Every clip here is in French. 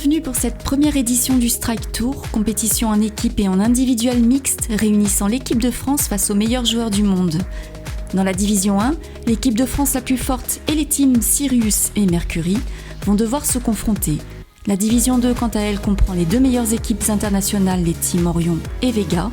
Bienvenue pour cette première édition du Strike Tour, compétition en équipe et en individuel mixte réunissant l'équipe de France face aux meilleurs joueurs du monde. Dans la division 1, l'équipe de France la plus forte et les teams Sirius et Mercury vont devoir se confronter. La division 2, quant à elle, comprend les deux meilleures équipes internationales, les teams Orion et Vega,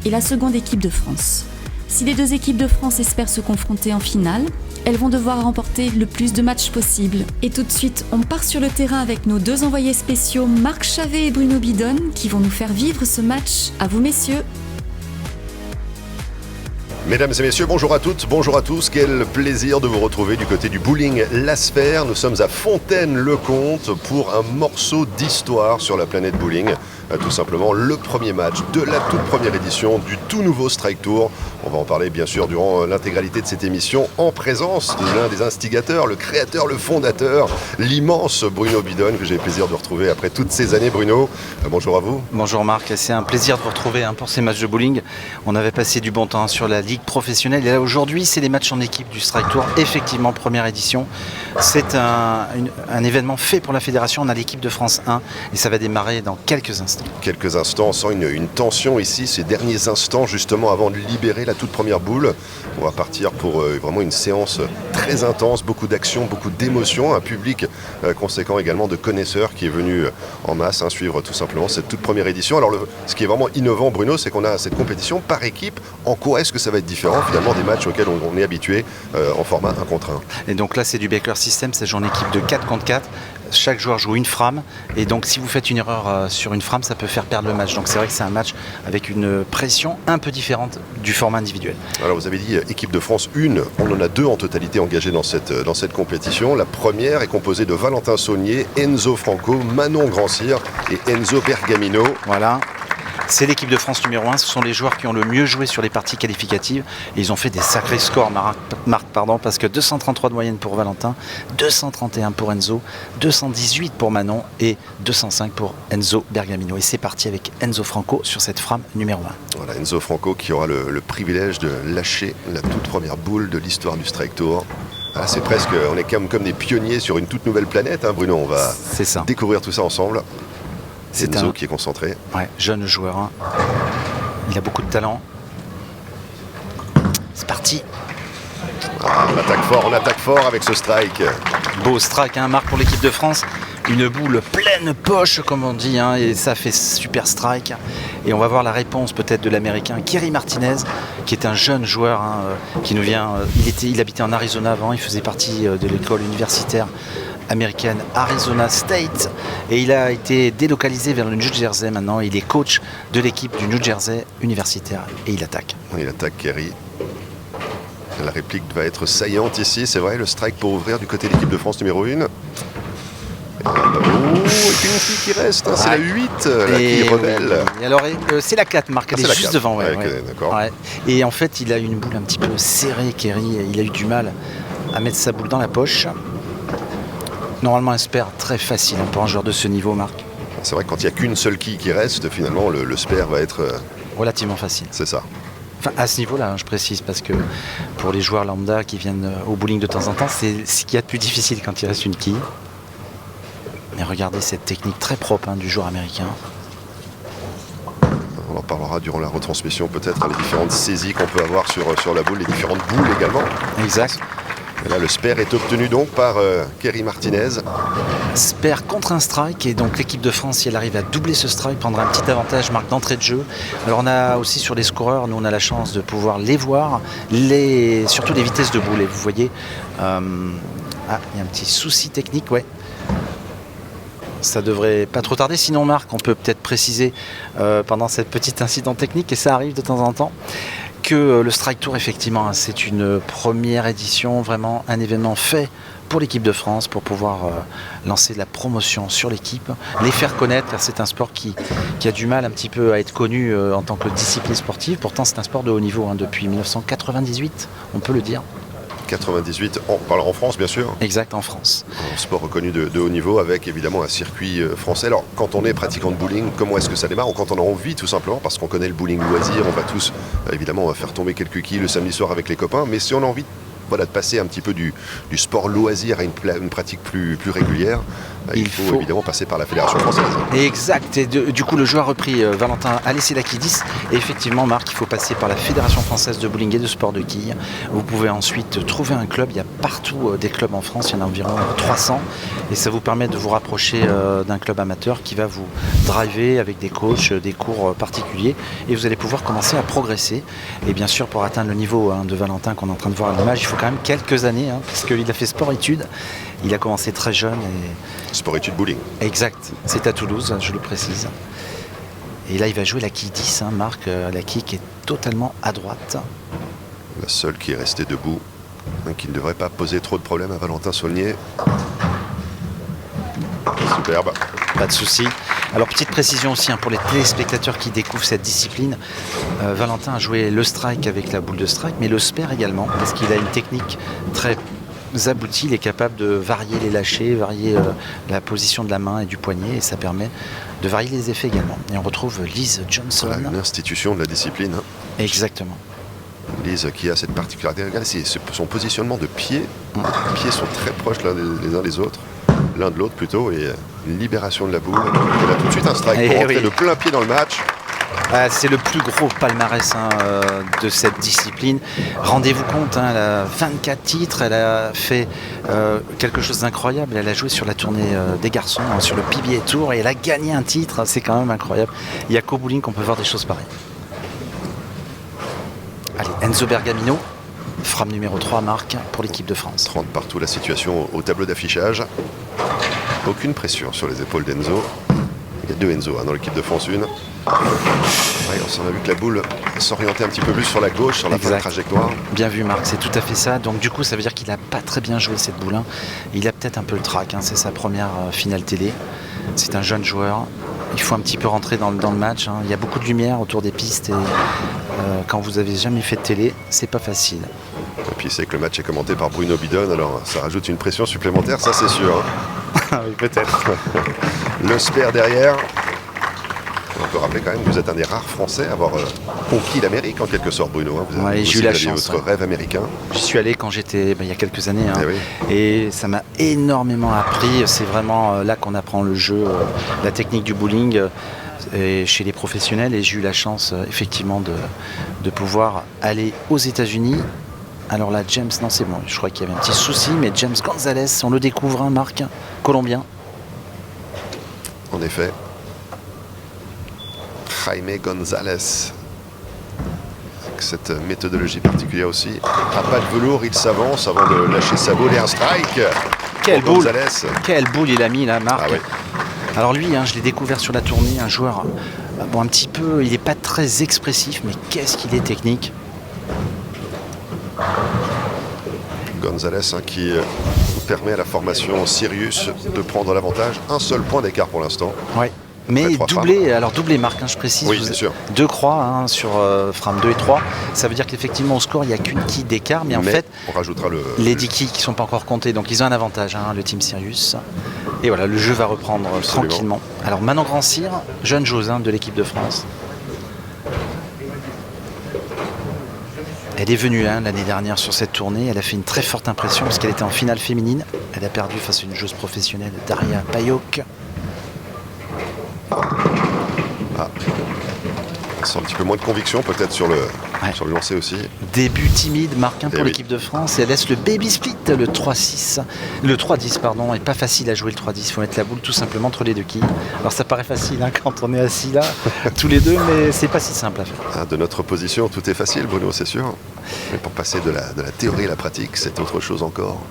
et la seconde équipe de France. Si les deux équipes de France espèrent se confronter en finale, elles vont devoir remporter le plus de matchs possible. Et tout de suite, on part sur le terrain avec nos deux envoyés spéciaux, Marc Chavet et Bruno Bidon, qui vont nous faire vivre ce match. À vous, messieurs. Mesdames et messieurs, bonjour à toutes, bonjour à tous. Quel plaisir de vous retrouver du côté du bowling La Sphère. Nous sommes à Fontaine-le-Comte pour un morceau d'histoire sur la planète bowling. Tout simplement le premier match de la toute première édition du tout nouveau Strike Tour. On va en parler bien sûr durant l'intégralité de cette émission en présence de l'un des instigateurs, le créateur, le fondateur, l'immense Bruno Bidon, que j'ai le plaisir de retrouver après toutes ces années. Bruno, bonjour à vous. Bonjour Marc, c'est un plaisir de vous retrouver pour ces matchs de bowling. On avait passé du bon temps sur la ligue professionnelle et là aujourd'hui c'est les matchs en équipe du Strike Tour. Effectivement, première édition. C'est un événement fait pour la fédération. On a l'équipe de France 1 et ça va démarrer dans quelques instants. Quelques instants, on sent une tension ici, ces derniers instants justement avant de libérer la toute première boule. On va partir pour vraiment une séance très intense, beaucoup d'action, beaucoup d'émotions, un public conséquent également de connaisseurs qui est venu en masse suivre tout simplement cette toute première édition. Alors ce qui est vraiment innovant, Bruno, c'est qu'on a cette compétition par équipe. En quoi est-ce que ça va être différent finalement des matchs auxquels on est habitué en format 1 contre 1? Et donc là c'est du Baker System, c'est joue en équipe de 4 contre 4. Chaque joueur joue une frame et donc si vous faites une erreur sur une frame, ça peut faire perdre le match. Donc c'est vrai que c'est un match avec une pression un peu différente du format individuel. Alors vous avez dit équipe de France 1, on en a 2 en totalité engagées dans cette compétition. La première est composée de Valentin Saunier, Enzo Franco, Manon Grandcir et Enzo Bergamino. Voilà. C'est l'équipe de France numéro 1, ce sont les joueurs qui ont le mieux joué sur les parties qualificatives et ils ont fait des sacrés scores, Marc, parce que 233 de moyenne pour Valentin, 231 pour Enzo, 218 pour Manon et 205 pour Enzo Bergamino. Et c'est parti avec Enzo Franco sur cette frame numéro 1. Voilà, Enzo Franco qui aura le privilège de lâcher la toute première boule de l'histoire du Strike Tour. Ah, c'est presque, on est comme des pionniers sur une toute nouvelle planète, Bruno, on va découvrir tout ça ensemble. C'est Enzo qui est concentré. Ouais, jeune joueur. Il a beaucoup de talent. C'est parti. Ah, on attaque fort avec ce strike. Beau strike, Marc, pour l'équipe de France. Une boule pleine poche, comme on dit, et ça fait super strike. Et on va voir la réponse peut-être de l'Américain Kerry Martinez, qui est un jeune joueur qui nous vient. Il habitait en Arizona avant, il faisait partie de l'école universitaire américaine Arizona State et il a été délocalisé vers le New Jersey maintenant. Il est coach de l'équipe du New Jersey universitaire et il attaque. Il attaque Kerry. La réplique va être saillante ici, c'est vrai, le strike pour ouvrir du côté de l'équipe de France numéro 1. Et une fille qui reste, c'est la 8, qui rebelle. Et alors, c'est la 4, Marc, elle est juste devant. Ouais. D'accord. Ouais. Et en fait, il a une boule un petit peu serrée, Kerry, il a eu du mal à mettre sa boule dans la poche. Normalement un spare très facile pour un joueur de ce niveau, Marc. C'est vrai que quand il n'y a qu'une seule quille qui reste, finalement le spare va être relativement facile. C'est ça. Enfin à ce niveau-là, je précise, parce que pour les joueurs lambda qui viennent au bowling de temps en temps, c'est ce qu'il y a de plus difficile quand il reste une quille. Mais regardez cette technique très propre du joueur américain. On en parlera durant la retransmission peut-être, les différentes saisies qu'on peut avoir sur la boule, les différentes boules également. Exact. Et là, le spare est obtenu donc par Kerry Martinez. Spare contre un strike et donc l'équipe de France, si elle arrive à doubler ce strike, prendra un petit avantage, Marc, d'entrée de jeu. Alors on a aussi sur les scoreurs, nous on a la chance de pouvoir les voir, surtout les vitesses de boule. Et vous voyez, il y a un petit souci technique, ouais. Ça devrait pas trop tarder, sinon Marc, on peut peut-être préciser pendant cette petite incident technique, et ça arrive de temps en temps, que le Strike Tour, effectivement, c'est une première édition, vraiment un événement fait pour l'équipe de France, pour pouvoir lancer de la promotion sur l'équipe, les faire connaître, car c'est un sport qui a du mal un petit peu à être connu en tant que discipline sportive. Pourtant, c'est un sport de haut niveau depuis 1998, on peut le dire. 98, en France bien sûr. Exact, en France. Un sport reconnu de haut niveau avec évidemment un circuit français. Alors quand on est pratiquant de bowling, comment est-ce que ça démarre? Ou quand on a envie tout simplement, parce qu'on connaît le bowling loisir, on va tous évidemment faire tomber quelques quilles le samedi soir avec les copains, mais si on a envie voilà, de passer un petit peu du sport loisir à une pratique plus régulière, il faut évidemment passer par la Fédération française. Exact, et du coup le joueur repris, Valentin, a laissé la quille-10, et effectivement Marc, il faut passer par la Fédération française de bowling et de sport de quilles. Vous pouvez ensuite trouver un club, il y a partout des clubs en France, il y en a environ 300, et ça vous permet de vous rapprocher d'un club amateur qui va vous driver avec des coachs, des cours particuliers, et vous allez pouvoir commencer à progresser. Et bien sûr, pour atteindre le niveau de Valentin qu'on est en train de voir à l'image, il faut quand même quelques années, puisqu'il a fait sport-études. Il a commencé très jeune. Sport-études bowling. Exact, c'est à Toulouse, je le précise. Et là, il va jouer la quille 10, Marc, la quille qui est totalement à droite. La seule qui est restée debout, qui ne devrait pas poser trop de problèmes à Valentin Saulnier. Superbe. Pas de souci. Alors, petite précision aussi pour les téléspectateurs qui découvrent cette discipline. Valentin a joué le strike avec la boule de strike, mais le spare également, parce qu'il a une technique très aboutie. Il est capable de varier les lâchers, varier la position de la main et du poignet, et ça permet de varier les effets également. Et on retrouve Liz Johnson. Voilà, une institution de la discipline. Exactement. Liz qui a cette particularité. Regardez, c'est son positionnement de pieds. Les pieds sont très proches les uns des autres. L'un de l'autre plutôt, et une libération de la boule. Et là tout de suite un strike pour rentrer de plein pied dans le match. C'est le plus gros palmarès de cette discipline. Rendez-vous compte, elle a 24 titres, elle a fait quelque chose d'incroyable. Elle a joué sur la tournée des garçons, sur le PBA Tour, et elle a gagné un titre. C'est quand même incroyable. Il n'y a qu'au bowling qu'on peut voir des choses pareilles. Allez, Enzo Bergamino, frappe numéro 3, Marc, pour l'équipe de France. 30 partout la situation au tableau d'affichage. Aucune pression sur les épaules d'Enzo. Il y a deux Enzo dans l'équipe de France 1. Ouais, on a vu que la boule s'orientait un petit peu plus sur la gauche, sur la fin de trajectoire. Bien vu Marc, c'est tout à fait ça. Donc du coup ça veut dire qu'il n'a pas très bien joué cette boule. Il a peut-être un peu le trac, c'est sa première finale télé. C'est un jeune joueur. Il faut un petit peu rentrer dans le match. Il y a beaucoup de lumière autour des pistes, et quand vous avez jamais fait de télé, c'est pas facile. Et puis c'est que le match est commenté par Bruno Bidon, alors ça rajoute une pression supplémentaire, ça c'est sûr. Oui, peut-être. Le spare derrière. On peut rappeler quand même que vous êtes un des rares Français à avoir conquis l'Amérique en quelque sorte, Bruno. Vous avez j'ai eu la chance. Votre rêve américain. J'y suis allé quand j'étais il y a quelques années, et ça m'a énormément appris. C'est vraiment là qu'on apprend le jeu, la technique du bowling chez les professionnels, et j'ai eu la chance effectivement de pouvoir aller aux États-Unis. Alors là, James, non c'est bon, je crois qu'il y avait un petit souci, mais James Gonzalez, on le découvre, Marc, colombien. En effet. Jaime Gonzalez. Avec cette méthodologie particulière aussi. À pas de velours, il s'avance avant de lâcher sa boule, et un strike. Quelle boule, Gonzalez. Quelle boule il a mis là, Marc. Ah oui. Alors lui, je l'ai découvert sur la tournée, un joueur, un petit peu, il n'est pas très expressif, mais qu'est-ce qu'il est technique. Gonzalez qui permet à la formation Sirius de prendre l'avantage. Un seul point d'écart pour l'instant. Ouais. Mais doublé Marc, je précise. Oui, bien sûr. 2 croix sur frame 2 et 3. Ça veut dire qu'effectivement au score il n'y a qu'une quille d'écart, mais en fait on rajoutera les 10 quilles qui ne sont pas encore comptées, donc ils ont un avantage, le team Sirius. Et voilà, le jeu va reprendre tranquillement. Alors Manon Grand-Cyr, jeune joueuse de l'équipe de France. Elle est venue l'année dernière sur cette tournée, elle a fait une très forte impression parce qu'elle était en finale féminine. Elle a perdu face à une joueuse professionnelle, Daria Payok. C'est un petit peu moins de conviction peut-être sur le lancer aussi. Début timide, Marc, pour l'équipe de France, et elle laisse le baby split, le 3-6. Le 3-10, pardon, et pas facile à jouer le 3-10. Il faut mettre la boule tout simplement entre les deux quilles. Alors ça paraît facile quand on est assis là, tous les deux, mais c'est pas si simple à faire. De notre position, tout est facile, Bruno, c'est sûr. Mais pour passer de la théorie à la pratique, c'est autre chose encore.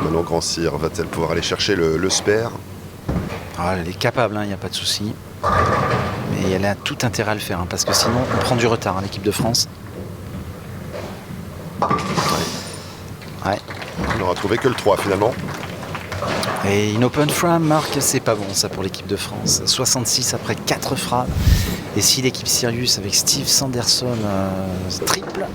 Manon Grand-Cyr va-t-elle pouvoir aller chercher le spare? Elle est capable, il n'y a pas de souci. Mais elle a tout intérêt à le faire, parce que sinon on prend du retard, l'équipe de France. Ouais. On n'aura trouvé que le 3 finalement. Et une open frame, Marc, c'est pas bon ça pour l'équipe de France. 66 après 4 frappes. Et si l'équipe Sirius avec Steve Sanderson triple,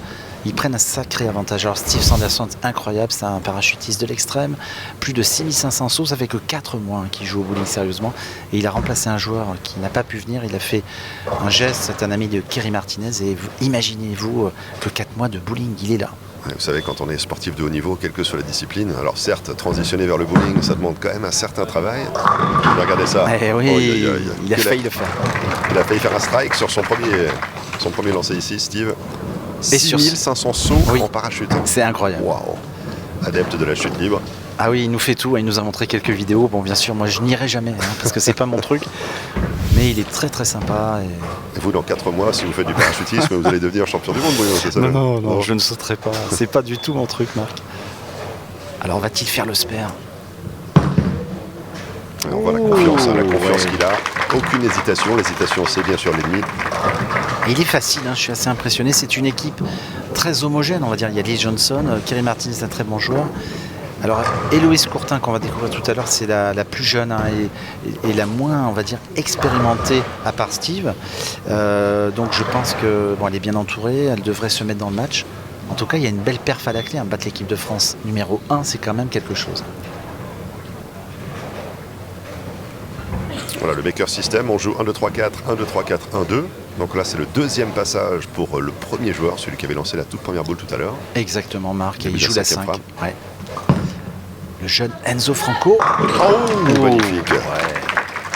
ils prennent un sacré avantage. Alors Steve Sanderson, incroyable, c'est un parachutiste de l'extrême. Plus de 6500 sauts, ça fait que 4 mois qu'il joue au bowling sérieusement. Et il a remplacé un joueur qui n'a pas pu venir. Il a fait un geste, c'est un ami de Kerry Martinez. Et imaginez-vous que 4 mois de bowling, il est là. Vous savez, quand on est sportif de haut niveau, quelle que soit la discipline, alors certes, transitionner vers le bowling, ça demande quand même un certain travail. Regardez ça. Oui, il a failli le faire. Il a failli faire un strike sur son premier lancer ici, Steve. 6500 sauts en parachute. C'est incroyable. Waouh. Adepte de la chute libre. Ah oui, il nous fait tout. Il nous a montré quelques vidéos. Bon, bien sûr, moi, je n'irai jamais parce que c'est pas mon truc. Mais il est très très sympa. Et vous, dans 4 mois, si vous faites du parachutisme, vous allez devenir champion du monde, Bruno, c'est ça? Non, je ne sauterai pas. C'est pas du tout mon truc, Marc. Alors, va-t-il faire le spare? On voit la confiance qu'il a. Aucune hésitation. L'hésitation, c'est bien sûr l'ennemi. Il est facile, je suis assez impressionné. C'est une équipe très homogène, on va dire. Il y a Lee Johnson, Kerry Martin, c'est un très bon joueur. Alors, Héloïse Courtin, qu'on va découvrir tout à l'heure, c'est la plus jeune et la moins, on va dire, expérimentée, à part Steve. Donc, je pense qu'elle est bien entourée, elle devrait se mettre dans le match. En tout cas, il y a une belle perf à la clé. Battre l'équipe de France numéro 1, c'est quand même quelque chose. Voilà, le Baker System, on joue 1-2-3-4, 1-2-3-4, 1-2. Donc là, c'est le deuxième passage pour le premier joueur, celui qui avait lancé la toute première boule tout à l'heure. Exactement, Marc, et il joue la 5. Ouais. Le jeune Enzo Franco. Oh, magnifique. Ouais.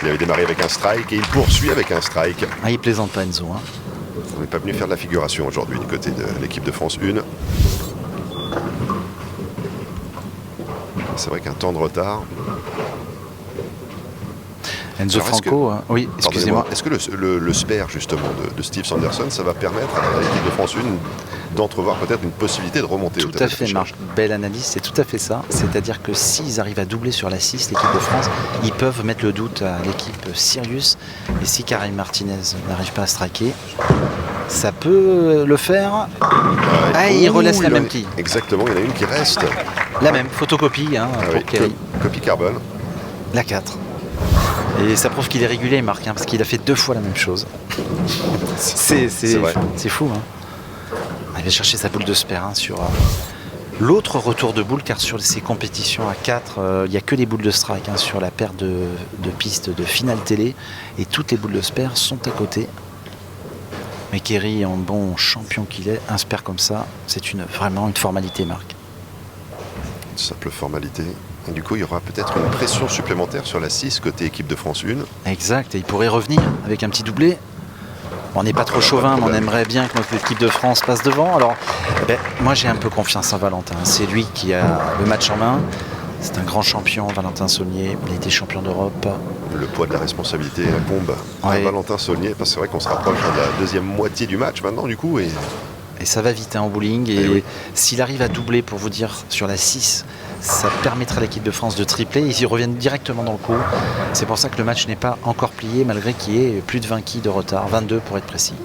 Il avait démarré avec un strike et il poursuit avec un strike. Il plaisante pas, Enzo. On n'est pas venu faire de la figuration aujourd'hui du côté de l'équipe de France 1. C'est vrai qu'un temps de retard. Enzo Franco, oui, excusez-moi. Est-ce que le spare justement de Steve Sanderson, ça va permettre à l'équipe de France 1 d'entrevoir peut-être une possibilité de remonter? Tout à fait, Marc. Belle analyse, c'est tout à fait ça. C'est-à-dire que s'ils arrivent à doubler sur la 6, l'équipe de France, ils peuvent mettre le doute à l'équipe Sirius. Et si Karim Martinez n'arrive pas à striker, ça peut le faire. Il relaisse la même quille. Exactement, il y en a une qui reste. La même, photocopie pour Kerry. Copie carbone. La 4. Et ça prouve qu'il est régulier, Marc, parce qu'il a fait 2 fois la même chose. C'est fou. Il va chercher sa boule de spare sur l'autre retour de boule, car sur ces compétitions à 4, il n'y a que les boules de strike sur la paire de pistes de finale télé. Et toutes les boules de spare sont à côté. Mais Kerry, en bon champion qu'il est, un spare comme ça, c'est vraiment une formalité, Marc. Une simple formalité. Et du coup, il y aura peut-être une pression supplémentaire sur la 6 côté équipe de France 1. Exact, et il pourrait revenir avec un petit doublé. On n'est pas trop chauvin, mais on aimerait bien que notre équipe de France passe devant. Alors, moi j'ai un peu confiance en Valentin. C'est lui qui a le match en main. C'est un grand champion, Valentin Saulnier. Il a été champion d'Europe. Le poids de la responsabilité bombe à Valentin Saulnier, parce que c'est vrai qu'on se rapproche de la deuxième moitié du match maintenant, du coup. Et ça va vite en bowling. Et s'il arrive à doubler, pour vous dire, sur la 6, ça permettra à l'équipe de France de tripler. Ils y reviennent directement dans le coup. C'est pour ça que le match n'est pas encore plié, malgré qu'il y ait plus de 20 quilles de retard, 22 pour être précis.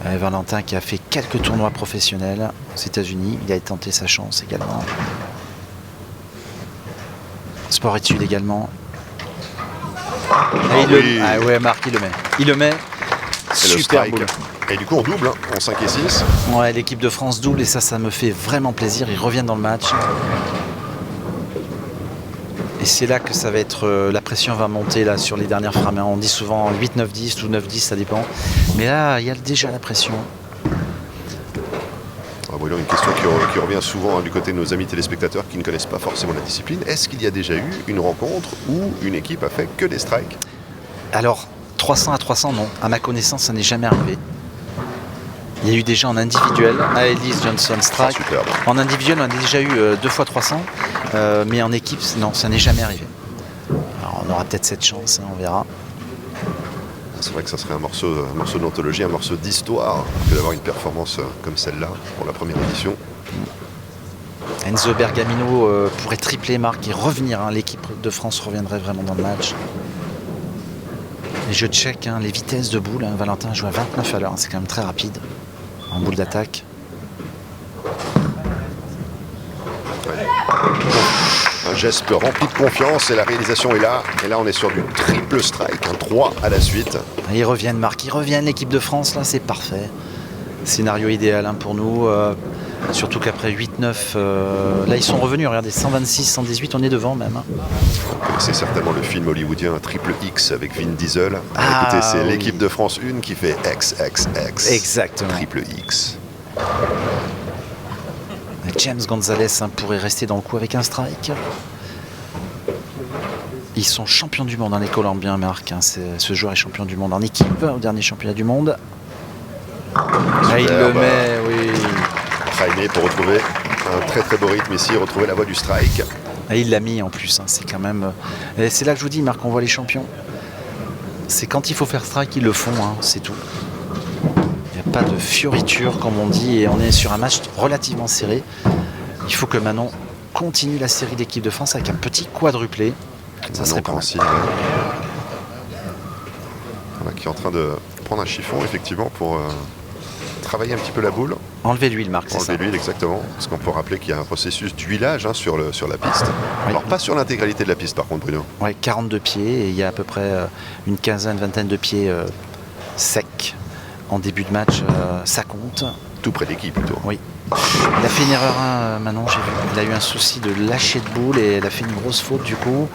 Valentin qui a fait quelques tournois professionnels aux États-Unis. Il a tenté sa chance également. Sport-études également. Marc, il le met. Super boule. Et du coup on double en 5 et 6. Ouais, l'équipe de France double et ça me fait vraiment plaisir. Ils reviennent dans le match. Et c'est là que ça va être, la pression va monter là sur les dernières frames. On dit souvent 8, 9, 10 ou 9, 10, ça dépend. Mais là, il y a déjà la pression. Voyons une question qui revient souvent du côté de nos amis téléspectateurs qui ne connaissent pas forcément la discipline. Est-ce qu'il y a déjà eu une rencontre où une équipe a fait que des strikes? Alors, 300 à 300, non. À ma connaissance, ça n'est jamais arrivé. Il y a eu déjà en individuel, Aelis Johnson strike. En individuel, on a déjà eu 2 fois 300, mais en équipe, non, ça n'est jamais arrivé. Alors, on aura peut-être cette chance, on verra. C'est vrai que ça serait un morceau d'anthologie, un morceau d'histoire que d'avoir une performance comme celle-là pour la première édition. Enzo Bergamino pourrait tripler, Marc, et revenir. L'équipe de France reviendrait vraiment dans le match. Et je check les vitesses de boule. Valentin joue à 29 à l'heure, c'est quand même très rapide en boule d'attaque. Un geste rempli de confiance et la réalisation est là. Et là, on est sur du triple strike, un 3 à la suite. Et ils reviennent, Marc, l'équipe de France, là, c'est parfait. Scénario idéal pour nous. Surtout qu'après 8-9, là ils sont revenus, regardez, 126, 118, on est devant même. Vous connaissez certainement le film hollywoodien Triple X avec Vin Diesel. Ah, écoutez, c'est oui. l'équipe de France 1 qui fait XXX. Exactement. Triple X. James Gonzalez pourrait rester dans le coup avec un strike. Ils sont champions du monde, les Colombiens, Marc. Ce joueur est champion du monde en équipe au dernier championnat du monde. Il le met, oui. Jaime pour retrouver un très très beau rythme ici, retrouver la voie du strike. Et il l'a mis en plus, c'est quand même... Et c'est là que je vous dis, Marc, on voit les champions. C'est quand il faut faire strike, ils le font, c'est tout. Il n'y a pas de fioriture, comme on dit, et on est sur un match relativement serré. Il faut que Manon continue la série d'équipe de France avec un petit quadruplé. Ça serait pas mal. Voilà, qui est en train de prendre un chiffon, effectivement, pour travailler un petit peu la boule. Enlever l'huile, Marc, c'est ça. Enlever l'huile, exactement. Parce qu'on peut rappeler qu'il y a un processus d'huilage sur la piste. Oui. Alors, pas sur l'intégralité de la piste, par contre, Bruno. Ouais, 42 pieds, et il y a à peu près une quinzaine, vingtaine de pieds secs. En début de match, ça compte. Tout près de l'équipe, plutôt. Oui. Il a fait une erreur, Manon, j'ai vu. Il a eu un souci de lâcher de boule et elle a fait une grosse faute. Du coup,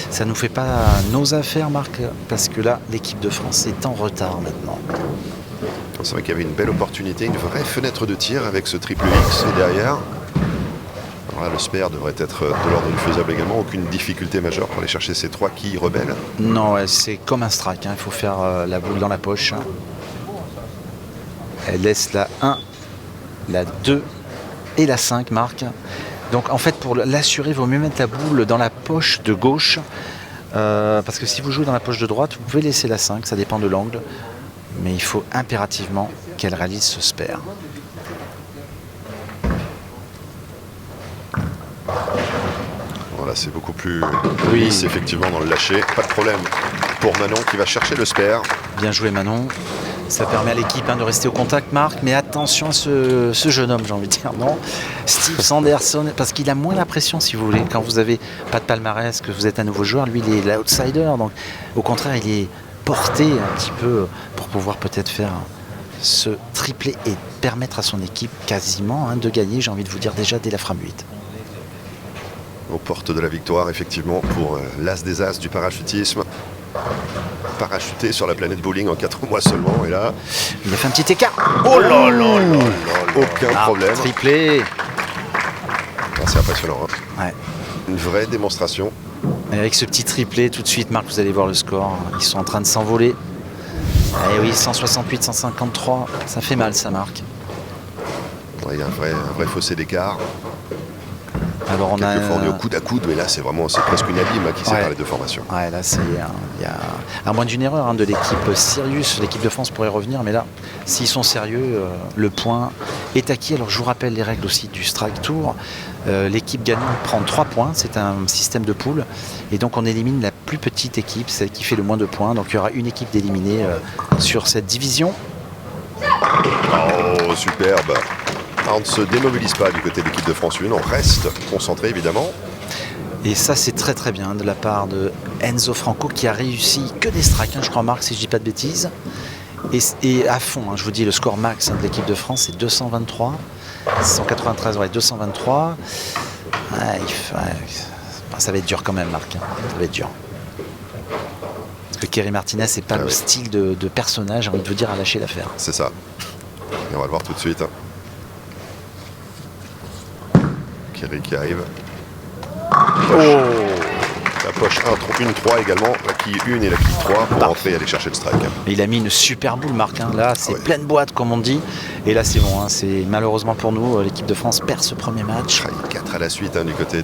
ça nous fait pas nos affaires, Marc, parce que là, l'équipe de France est en retard maintenant. C'est vrai qu'il y avait une belle opportunité, une vraie fenêtre de tir avec ce triple X et derrière. Alors là, le spare devrait être de l'ordre du faisable également. Aucune difficulté majeure pour aller chercher ces 3 quilles rebelles. Non, ouais, c'est comme un strike. Il faut faire la boule dans la poche. Elle laisse la 1, la 2 et la 5, Marc. Donc en fait, pour l'assurer, il vaut mieux mettre la boule dans la poche de gauche. Parce que si vous jouez dans la poche de droite, vous pouvez laisser la 5, ça dépend de l'angle. Mais il faut impérativement qu'elle réalise ce spare. Voilà, c'est beaucoup plus lisse, effectivement, dans le lâcher. Pas de problème pour Manon qui va chercher le spare. Bien joué, Manon. Ça permet à l'équipe de rester au contact, Marc. Mais attention à ce jeune homme, j'ai envie de dire. Non, Steve Sanderson, parce qu'il a moins la pression, si vous voulez. Quand vous n'avez pas de palmarès, que vous êtes un nouveau joueur, lui, il est l'outsider. Donc, au contraire, il est porté un petit peu pour pouvoir peut-être faire ce triplé et permettre à son équipe quasiment de gagner, j'ai envie de vous dire, déjà dès la frame 8. Aux portes de la victoire, effectivement, pour l'as des as du parachutisme. Parachuté sur la planète bowling en 4 mois seulement, et là... Il a fait un petit écart. Oh là là là là. Aucun problème. Triplé. C'est impressionnant. Ouais. Une vraie démonstration. Et avec ce petit triplé, tout de suite, Marc, vous allez voir le score. Ils sont en train de s'envoler. Et oui, 168, 153. Ça fait mal, ça, Marc. Il y a un vrai fossé d'écart. Alors Quelquefois on est au coude à coude, mais là c'est presque une abîme qui sépare les deux formations. Ouais, là il y a à moins d'une erreur de l'équipe Sirius, l'équipe de France pourrait revenir, mais là, s'ils sont sérieux, le point est acquis. Alors je vous rappelle les règles aussi du strike tour. L'équipe gagnante prend 3 points, c'est un système de poule, et donc on élimine la plus petite équipe, celle qui fait le moins de points. Donc il y aura une équipe d'éliminée sur cette division. Oh, superbe! On ne se démobilise pas du côté de l'équipe de France 1, on reste concentré évidemment. Et ça c'est très très bien de la part de Enzo Franco qui a réussi que des strikes, je crois, Marc, si je dis pas de bêtises. Et à fond, je vous dis, le score max de l'équipe de France c'est 223. 193, 223. Ça va être dur quand même, Marc. Ça va être dur. Parce que Kerry Martinez, c'est pas le style de personnage, j'ai envie de vous dire, à lâcher l'affaire. C'est ça. Et on va le voir tout de suite. Kerry qui arrive. La poche 1-3 également, la quille 1 et la quille 3 pour rentrer et aller chercher le strike. Et il a mis une super boule, Marc. Là, c'est pleine boîte, comme on dit. Et là, c'est bon. C'est malheureusement pour nous, l'équipe de France perd ce premier match. 4 à la suite du côté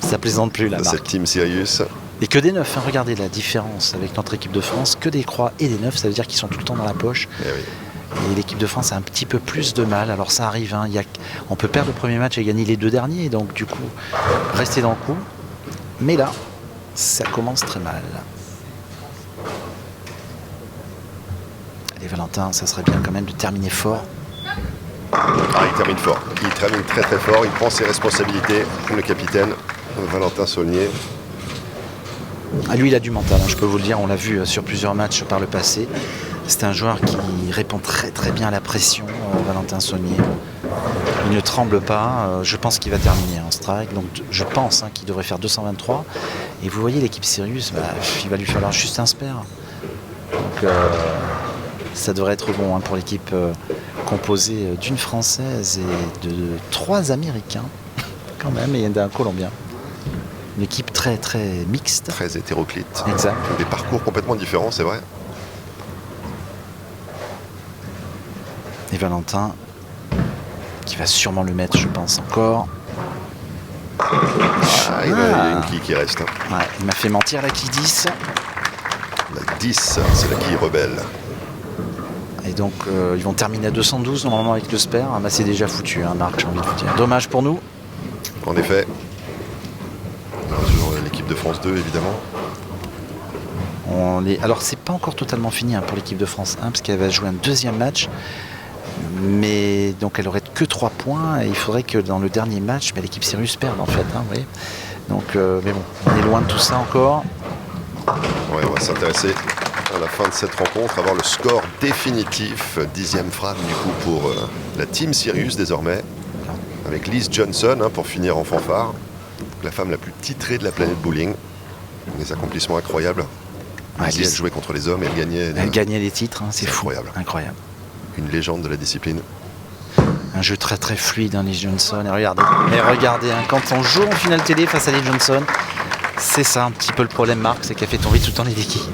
ça plaisante plus, là, de Marc. cette team Sirius. Et que des 9. Regardez la différence avec notre équipe de France. Que des croix et des 9. Ça veut dire qu'ils sont tout le temps dans la poche. Et l'équipe de France a un petit peu plus de mal. Alors ça arrive, on peut perdre le premier match et gagner les 2 derniers. Donc du coup, rester dans le coup. Mais là, ça commence très mal. Allez Valentin, ça serait bien quand même de terminer fort. Il termine fort. Il termine très très fort. Il prend ses responsabilités comme le capitaine Valentin Saulnier. Lui, il a du mental, je peux vous le dire. On l'a vu sur plusieurs matchs par le passé. C'est un joueur qui répond très très bien à la pression, Valentin Saulnier. Il ne tremble pas. Je pense qu'il va terminer en strike. Donc je pense qu'il devrait faire 223. Et vous voyez l'équipe Sirius, il va lui falloir juste un spare. Donc ça devrait être bon pour l'équipe composée d'une Française et de 3 Américains quand même et d'un Colombien. Une équipe très très mixte. Très hétéroclite. Exact. Des parcours complètement différents, c'est vrai. Et Valentin qui va sûrement le mettre, je pense, encore. Il y a une quille qui reste. Ouais, il m'a fait mentir la quille 10. La 10, c'est la quille rebelle. Et donc ils vont terminer à 212 normalement avec le spare. C'est déjà foutu, Marc, j'ai envie de vous dire. Dommage pour nous. En effet. Toujours l'équipe de France 2, évidemment. Alors c'est pas encore totalement fini pour l'équipe de France 1 parce qu'elle va jouer un deuxième match. Mais donc elle aurait que 3 points et il faudrait que dans le dernier match l'équipe Sirius perde en fait. Vous voyez. Donc mais bon, on est loin de tout ça encore. Ouais, on va s'intéresser à la fin de cette rencontre, avoir le score définitif. 10e frappe du coup pour la team Sirius désormais, avec Liz Johnson pour finir en fanfare. La femme la plus titrée de la planète bowling. Des accomplissements incroyables. Elle jouait contre les hommes et elle gagnait les titres, c'est fou. Incroyable. Une légende de la discipline. Un jeu très très fluide, Liz Johnson. Et regardez, quand on joue en finale télé face à Liz Johnson, c'est ça un petit peu le problème, Marc, c'est qu'elle fait tomber tout le temps les déquilles.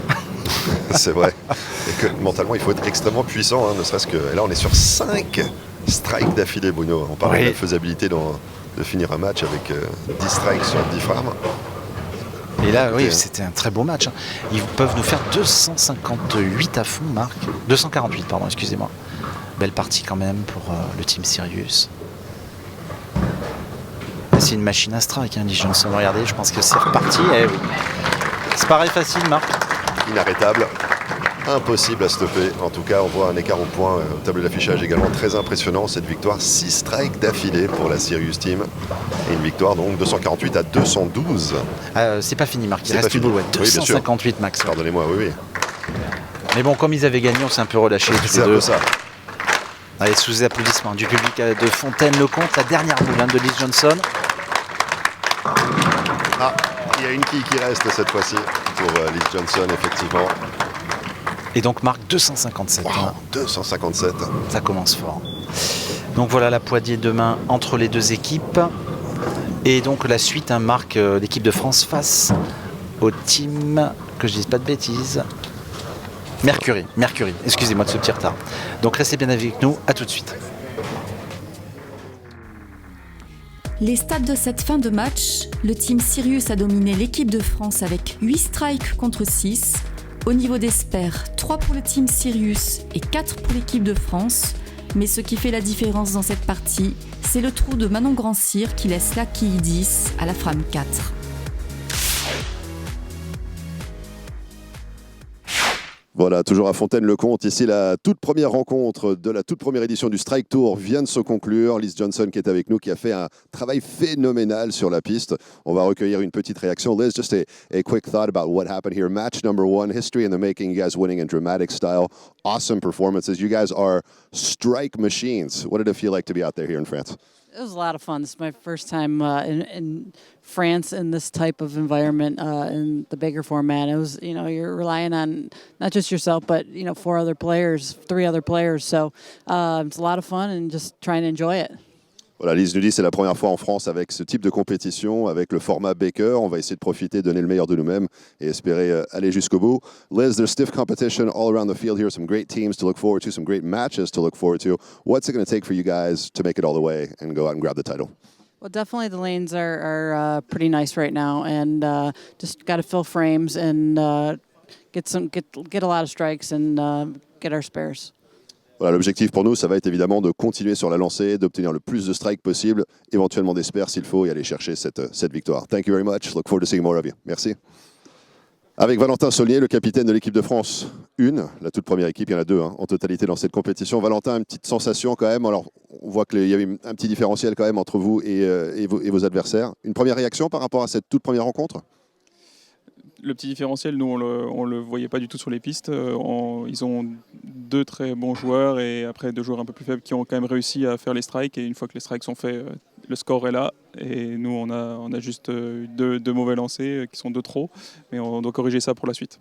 C'est vrai. Et que mentalement, il faut être extrêmement puissant, ne serait-ce que. Et là, on est sur 5 strikes d'affilée, Bruno. On parle de la faisabilité de finir un match avec 10 strikes sur 10 frames. Et là, c'était un très beau match. Ils peuvent nous faire 258 à fond, Marc. 248, pardon, excusez-moi. Belle partie quand même pour le team Sirius. C'est une machine à strike, Liz Johnson. Regardez, je pense que c'est reparti. Oui. C'est pareil facile, Marc. Inarrêtable. Impossible à stopper. En tout cas, on voit un écart au point au tableau d'affichage également très impressionnant. Cette victoire, 6 strikes d'affilée pour la Sirius Team. Et une victoire donc 248 à 212. C'est pas fini, Marc. Il reste une boule. 258 max. Pardonnez-moi, oui. Mais bon, comme ils avaient gagné, on s'est un peu relâché. C'est un peu ça. Allez, sous les applaudissements du public de Fontaine-le-Comte, la dernière boule de Liz Johnson. Il y a une quille qui reste cette fois-ci pour Liz Johnson, effectivement. Et donc Marc 257. 257. Ça commence fort. Donc voilà la poignée de main entre les deux équipes. Et donc la suite, Marc, l'équipe de France face au team, que je dise pas de bêtises, Mercury, excusez-moi de ce petit retard. Donc restez bien avec nous, à tout de suite. Les stats de cette fin de match, le team Sirius a dominé l'équipe de France avec 8 strikes contre 6. Au niveau des spares, 3 pour le team Sirius et 4 pour l'équipe de France. Mais ce qui fait la différence dans cette partie, c'est le trou de Manon Grand-Cyr qui laisse la quille 10 à la frame 4. Voilà, toujours à Fontaine-le-Comte. Ici, la toute première rencontre de la toute première édition du Strike Tour vient de se conclure. Liz Johnson qui est avec nous, qui a fait un travail phénoménal sur la piste. On va recueillir une petite réaction. Liz, just a quick thought about what happened here. Match number 1, history in the making. You guys winning in dramatic style. Awesome performances. You guys are strike machines. What did it feel like to be out there here in France? It was a lot of fun. This is my first time in France in this type of environment in the bigger format. It was, you're relying on not just yourself, but 3 other players. So it's a lot of fun and just trying to enjoy it. Voilà, Liz nous dit c'est la première fois en France avec ce type de compétition, avec le format Baker. On va essayer de profiter, donner le meilleur de nous-mêmes et espérer aller jusqu'au bout. Liz, there's stiff competition all around the field here. Some great teams to look forward to, some great matches to look forward to. What's it going to take for you guys to make it all the way and go out and grab the title? Well, definitely the lanes are pretty nice right now, and just got to fill frames and get a lot of strikes and get our spares. Voilà, l'objectif pour nous, ça va être évidemment de continuer sur la lancée, d'obtenir le plus de strikes possible, éventuellement des spares s'il faut, et aller chercher cette victoire. Thank you very much. Look forward to seeing more of you. Merci. Avec Valentin Saulnier, le capitaine de l'équipe de France 1, la toute première équipe, il y en a 2 en totalité dans cette compétition. Valentin, une petite sensation quand même. Alors, on voit qu'il y avait un petit différentiel quand même entre vous et vos adversaires. Une première réaction par rapport à cette toute première rencontre ? Le petit différentiel, nous, on le voyait pas du tout sur les pistes. Ils ont 2 très bons joueurs et après 2 joueurs un peu plus faibles qui ont quand même réussi à faire les strikes. Et une fois que les strikes sont faits, le score est là. Et nous, on a juste 2 mauvais lancers qui sont 2 trop. Mais on doit corriger ça pour la suite.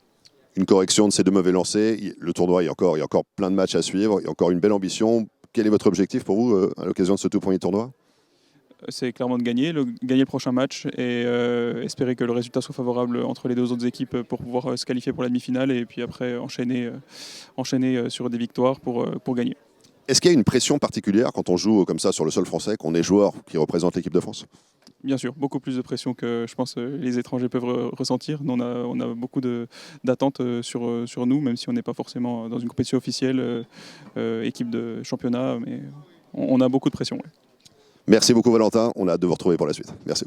Une correction de ces 2 mauvais lancers. Le tournoi, il y a encore plein de matchs à suivre. Il y a encore une belle ambition. Quel est votre objectif pour vous à l'occasion de ce tout premier tournoi ? C'est clairement de gagner le prochain match et espérer que le résultat soit favorable entre les 2 autres équipes pour pouvoir se qualifier pour la demi-finale et puis après enchaîner sur des victoires pour gagner. Est-ce qu'il y a une pression particulière quand on joue comme ça sur le sol français, qu'on est joueur qui représente l'équipe de France ? Bien sûr, beaucoup plus de pression que je pense les étrangers peuvent ressentir. Nous, on a beaucoup d'attentes sur nous, même si on n'est pas forcément dans une compétition officielle, équipe de championnat, mais on a beaucoup de pression. Ouais. Merci beaucoup Valentin, on a hâte de vous retrouver pour la suite. Merci.